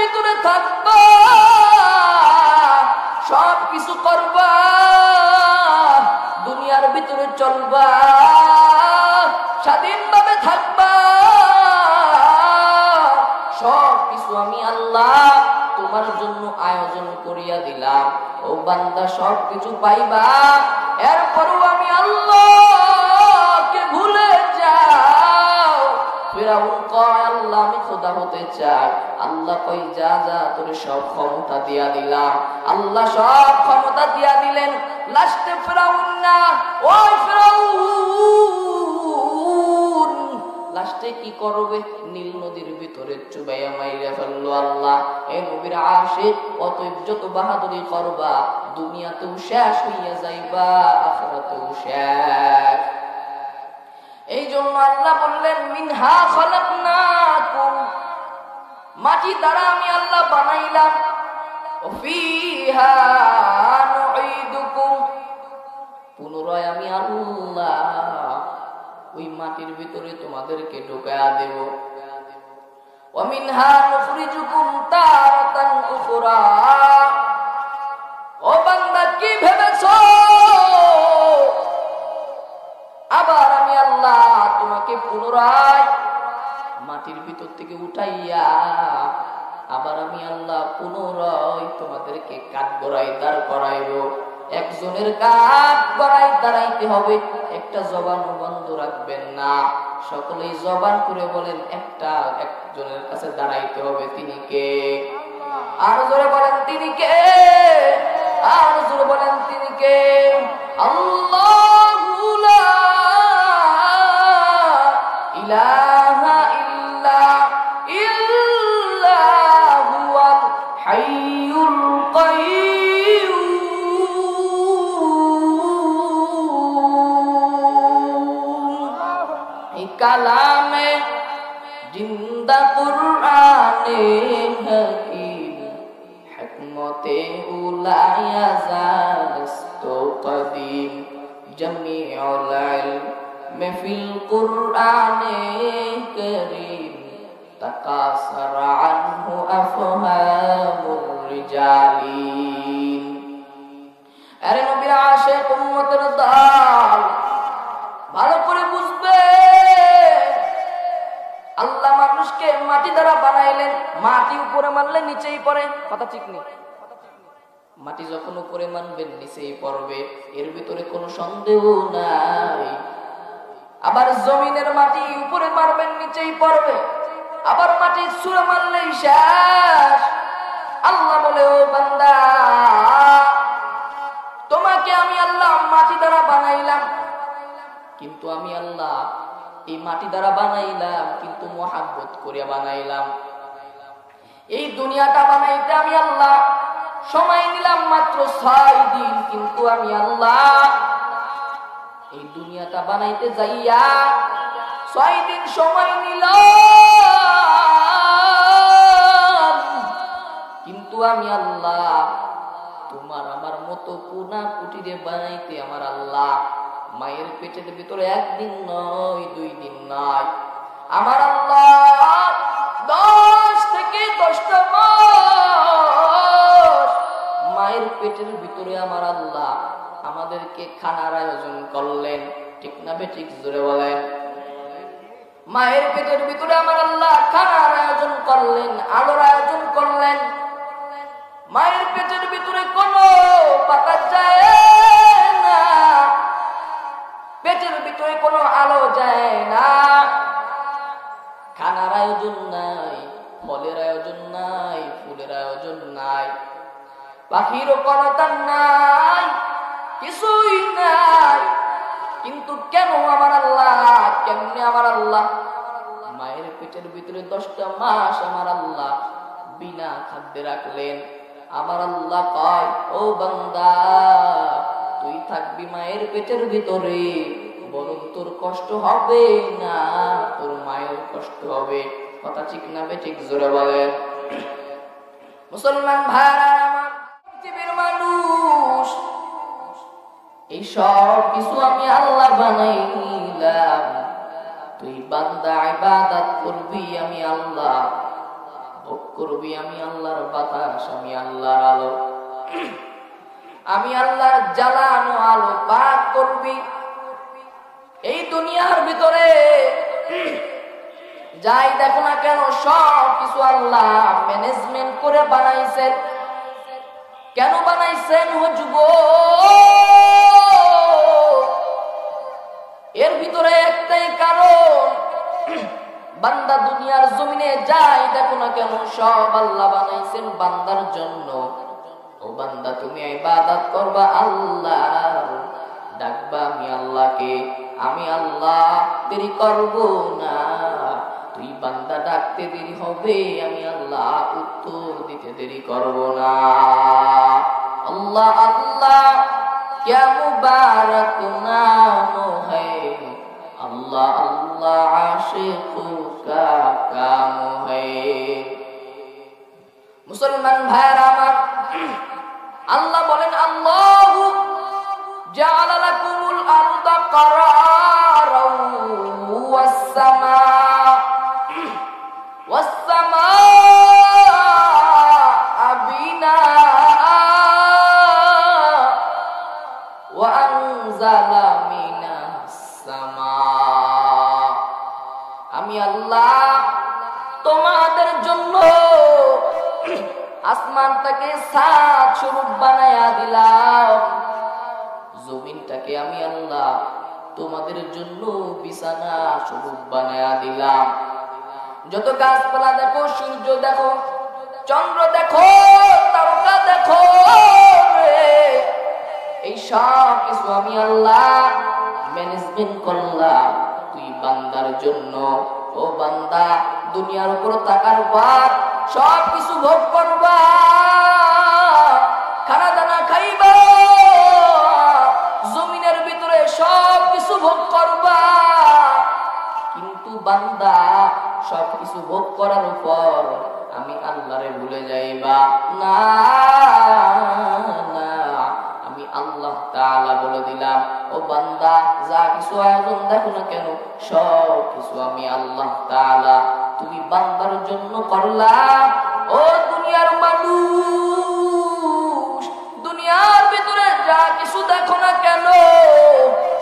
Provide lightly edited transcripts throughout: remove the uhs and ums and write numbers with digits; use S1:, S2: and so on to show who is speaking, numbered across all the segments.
S1: ভিতরে থাকবা, সব কিছু করবা, দুনিয়ার ভিতরে চলবা, স্বাধীনভাবে থাকবা, সব কিছু আমি আল্লাহ তোমার জন্য আয়োজন করিয়া দিলাম। ও বান্দা সব কিছু পাইবা, এরপরও আমি আল্লাহকে ভুলে যাও। ফিরাউন কয় আল্লাহ আমি খোদা হতে চাই। আল্লাহ কই যা যা তোরে সব ক্ষমতা দিয়া দিলাম। আল্লাহ সব ক্ষমতা দিয়া দিলেন। লাস্টে ফিরাউন না, ওই ফিরাউন লাস্টে কি করবে? নীল নদীর ভিতরে চুবাইয়া মাইরা ফেললো আল্লাহ। এ নবীর আশিক, অতএব যত বাহাদুরি করবা দুনিয়াতেও শেষ হইয়া যাইবা, আখিরাতেও শেষ। এই জন্য আল্লাহ বললেন মিনহা খলাকনাকুম, মাটি দ্বারা আমি আল্লাহ বানাইলাম। ফিহা নুঈদুকুম, পুনরায় আমি আল্লাহ ওই মাটির ভিতরে তোমাদেরকে ঢুকায়া দেব। ওয়া মিনহা নুখরিজুকুম তারাতান উখরা, ও বান্দা কি ভেবেছো আবার আমি আল্লাহ তোমাকে পুনরায় মাটির ভিতর থেকে উঠাইয়া আবার আমি আল্লাহ পুনরায় তোমাদেরকে কাঠ গড়াই দাঁড় করাইব। একজনের কাঠ গড়াই দাঁড়াইতে হবে, একটা জবান বন্ধ রাখবেন না। সকলেই জবান করে বলেন একজনের কাছে দাঁড়াইতে হবে। তিনি কে? আর জোরে বলেন তিনি কে? আর জোরে বলেন তিনি কে? আল্লাহু লা ইলাহা ইল্লা হুয়াল হাইয়ুল কাইয়্যুম। এই কালামে জিন্দা কুরআনে হাকিম, হিকমতে উলায়া জালস্তু কদিম, জামিউল ইলম ফিল কুরআনে কারীম, তাকাসারা আনহু আফহামুর রিজালিন। আরে নবীর আশিক উম্মতের দল, ভালো করে বুঝবে আল্লাহ মানুষকে মাটি দ্বারা বানাইলেন। মাটি উপরে মানলে নিচেই পড়ে, কথা ঠিক নেই। মাটি যখন উপরে মানবেন নিচেই পড়বে, এর ভিতরে কোনো সন্দেহ নাই। আবার জমিনের মাটি উপরে মারবেন নিচেই পড়বে, আবার মাটি ছুঁড়ে মারলেই শেষ। আল্লাহ বলে ও বান্দা তোমাকে আমি আল্লাহ মাটি দ্বারা বানাইলাম, কিন্তু আমি আল্লাহ এই মাটি দ্বারা বানাইলাম কিন্তু মহাব্বত করিয়া বানাইলাম। এই দুনিয়াটা বানাইতে আমি আল্লাহ সময় নিলাম মাত্র 6 দিন, কিন্তু আমি আল্লাহ এই দুনিয়াটা বানাইতে যাইয়া 6 দিন সময় নিলাম, কিন্তু আমি আল্লাহ তোমার আমার মতো কোনা কুটিরে বানাইতে আমার আল্লাহ মায়ের পেটের ভিতরে 1 দিন নয় 2 দিন নয়, আমার আল্লাহ 10 থেকে 10টা মাস মায়ের পেটের ভিতরে আমার আল্লাহ আমাদেরকে খানার আয়োজন করলেন। ঠিক না বেঠিক? জোরে বলেন। মায়ের পেটের ভিতরে আমার আল্লাহ খানার আয়োজন করলেন, আলোর আয়োজন করলেন। মায়ের পেটের ভিতরে কোনো বাতাস যায় না, পেটের ভিতরে কোনো আলো যায় না, খানার আয়োজন নাই, ফলের আয়োজন নাই, ফুলের আয়োজন নাই, পাখিরও কোনো তার নাই, কিছুই নাই। কিন্তু কেন আমার আল্লাহ, কেমনে আমার আল্লাহ মায়ের পেটের ভিতরে 10টা মাস আমার আল্লাহ বিনা খাদ্যে রাখলেন? আমার আল্লাহ কয় ও বান্দা তুই থাকবি মায়ের পেটের ভিতরে, বরং তোর কষ্ট হবে না, তোর মায়ের কষ্ট হবে। কথা ঠিক না বেঠিক? জোরে বলেন। মুসলমান ভাইরা আমার, পৃথিবীর মানুষ, এই সব কিছু আমি আল্লাহ বানাইলাম। তুই বান্দা ইবাদত করবি আমি আল্লাহ, ভোগ করবি আমি আল্লাহর বাতাস, আমি আল্লাহর আলো, আমি আল্লাহর জ্বালানো আলো পাক করবি। এই দুনিয়ার ভিতরে যাই দেখো না কেন সব কিছু আল্লাহ ম্যানেজমেন্ট করে বানাইছেন। কেন বানাইছেন হুজুব? এর ভিতরে একটাই কারণ, বান্দা দুনিয়ার জমিনে যাই দেখো না কেন সব আল্লাহ বানাইছেন বান্দার জন্য। ও বান্দা তুমি ইবাদত করবা আল্লাহ, ডাকবা আমি আল্লাহকে, আমি আল্লাহ দেরি করব না। তুই বান্দা ডাকতে দেরি হবে, আমি আল্লাহ উত্তর দিতে দেরি করব না। আল্লাহ আল্লাহ क्या मुबारक नाम है, अल्लाह अल्लाह आशिकों का काम है। मुसलमान भाइरा আমার, আল্লাহ বলেন আল্লাহু জাআলা লাকুমুল আরদা কারারাও ওয়াস সামাআ বিনাআ ওয়া আনজালা মিনাস সামা। আমি আল্লাহ তোমাদের জন্য আসমানটাকে ছাদ স্বরূপ বানায়া দিলাম, জমিনটাকে আমি আল্লাহ তোমাদের জন্য বিছানা স্বরূপ বানায়া দিলাম। যত গাছপালা দেখো, সূর্য দেখো, চন্দ্র দেখো, তারকা দেখো, এই সব কিছু আমি আল্লাহ ম্যানেজমেন্ট করলাম তুই বান্দার জন্য। ও বান্দা দুনিয়ার উপর তাকার পর সব কিছু ভোগ করবা, খানা দানা খাইবা, জমিনের ভিতরে সব কিছু ভোগ করবা, কিন্তু বান্দা সব কিছু ভোগ করার উপর আমি আল্লাহরে ভুলে যাইবা না। আমি আল্লাহ তাআলা বলে দিলাম ও বান্দা যা কিছু আয়োজন দেখো না কেন সব কিছু আমি আল্লাহ তাআলা তুমি বান্দার জন্য করলাম। ও দুনিয়ার মানুষ, দুনিয়ার ভিতরে যা কিছু দেখো না কেন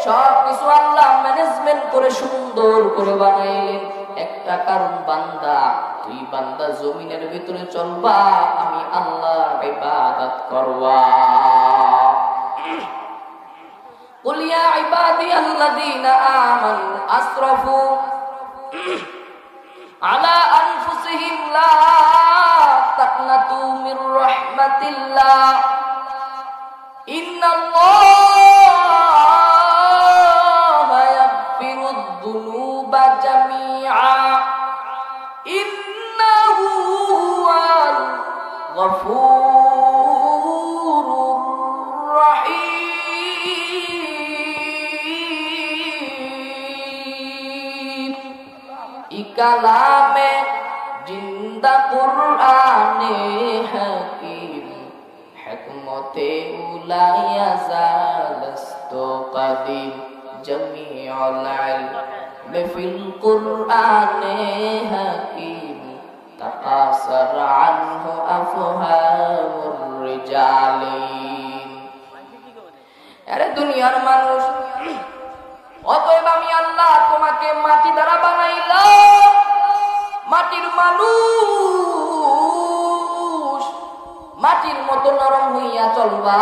S1: সব কিছু আল্লাহ ম্যানেজমেন্ট করে সুন্দর করে বানাইলেন একটা কারণ, বান্দা তুই বান্দা জমিনের ভিতরে চলবা, আমি আল্লাহর ইবাদত করবা। قل يا عبادي الذين آمنوا أسرفوا على أنفسهم لا تقنطوا من رحمة الله إن الله يغفر الذنوب جميعا إنه هو الغفور الرحيم। কালামে জিন্দা কুরআনে হাকিম হিকমতে উলায়া জালস্তু কাদিম জামিউল ইলম ফিল কুরআনে হাকিম তাকাসার আনহু আফহামুর রিজালিন। আরে দুনিয়ার মানুষ, অতএব আমি আল্লাহ তোমাকে মাটি দ্বারা বানাইলাম, মাটির মানুষ, মাটির মতো নরম হইয়া চলবা,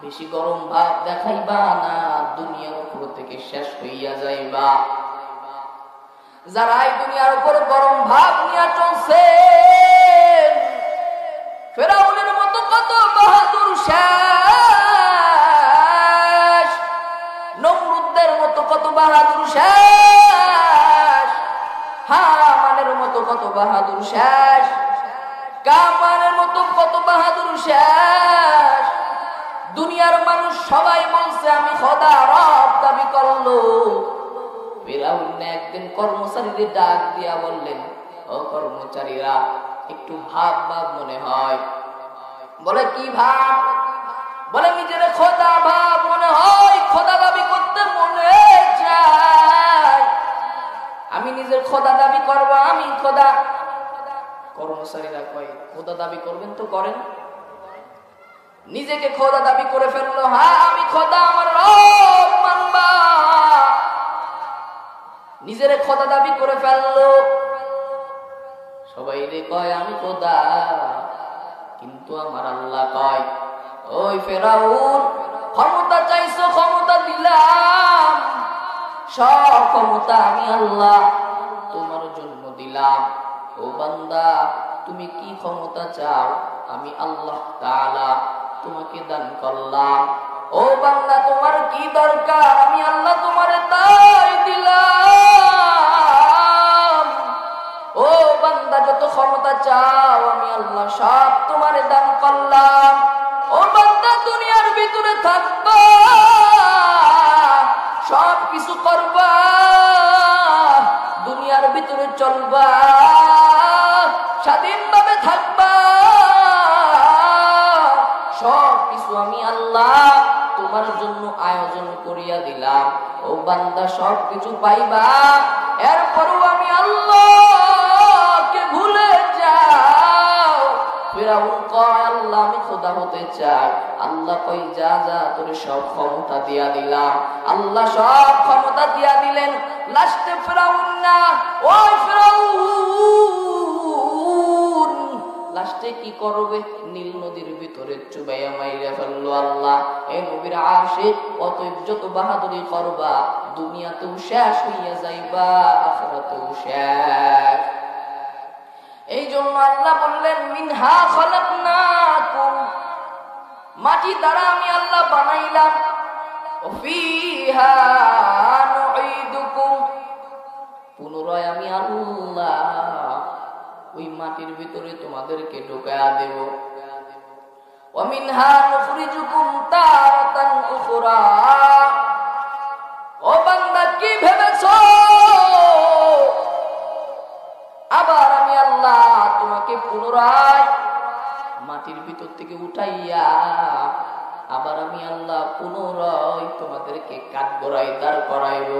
S1: বেশি গরম ভাব দেখাইবা না, দুনিয়ার উপর থেকে শেষ হইয়া যাইবা। যারা এই দুনিয়ার উপর গরম ভাব নিয়ে চলছে, ফেরাউনের মতো কত বাহাদুর শেষ, নমরুদের মতো কত বাহাদুর শেষ, হামানের মতো কত বাহাদুর শেষ, কামানের মতো কত বাহাদুর শেষ। দুনিয়ার মানুষ সবাই বলছে আমি খোদা, রব দাবি করলো। ফেরাউন একদিন কর্মচারীদের ডাক দিয়া বললেন, ও কর্মচারীরা একটু ভাব ভাব মনে হয়। বলে কি ভাব? বলে নিজের খোদা ভাব মনে হয়, খোদা দাবি করতে মনে চায়। আমি নিজের খোদা দাবি করবো, আমি খোদা, কর্মচারীরা কয় খোদা দাবি করবেন তো করেন। নিজেকে খোদা দাবি করে ফেললো, হ্যাঁ আমি খোদা, আমার রব মানবা। নিজেরে খোদা দাবি করে ফেললো। সবাই রে কয় আমি খোদা, কিন্তু আমার আল্লাহ কয়, ওই ফেরাউন ক্ষমতা চাইছো, ক্ষমতা দিলাম, সব ক্ষমতা আমি আল্লাহ তোমার জন্য দিলাম। ও বান্দা, তুমি কি ক্ষমতা চাও? আমি আল্লাহ তাআলা তোমাকে দান করলাম। ও বান্দা, তোমার কি দরকার? আমি আল্লাহ তোমারে তাই দিলাম। ও বান্দা, যত ক্ষমতা চাও আমি আল্লাহ সব তোমারে দান করলাম। ও বান্দা, দুনিয়ার ভিতরে থাকবা, সব কিছু করবা, দুনিয়ার ভিতরে চলবা, স্বাধীনভাবে থাকবা, সব কিছু আমি আল্লাহ তোমার জন্য আয়োজন করিয়া দিলাম। ও বান্দা, সব কিছু পাইবা, এরপরও আমি আল্লাহকে ভুলে যাও। ফিরাউন কয়, আল্লাহ আমি খোদা হতে চাই। আল্লাহ কই, যা যা, তোর সব ক্ষমতা দিয়া দিলাম। আল্লাহ সব ক্ষমতা দিয়া দিলেন। লাস্টে ফিরাউন না, ওই ফিরাউন লাস্টে কি করবে? নীল নদীর ভিতরে চুবাইয়া মাইরা ফেললো আল্লাহ। এই নবীর আশিক, অতএব যত বাহাদুরি করবা, দুনিয়াতেও শেষ হইয়া যাইবা, আখিরাতেও শেষ। এই জন্য আল্লাহ বললেন, মিনহা খলাকনাকুম, মাটি দ্বারা আমি আল্লাহ বানাইলাম, ফিহা নুঈদুকুম, পুনরায় আমি আল্লাহ ওই মাটির ভিতরে তোমাদেরকে ঢুকায়া দেব। ওয়া মিনহা নুখরিজুকুম তারাতান উখরা। ও বান্দা, কি ভেবেছো আবার আমি আল্লাহ তোমাকে পুনরায় মাটির ভিতর থেকে উঠাইয়া আবার আমি আল্লাহ পুনরায় তোমাদেরকে কাঠগড়ায় দাঁড় করাইব।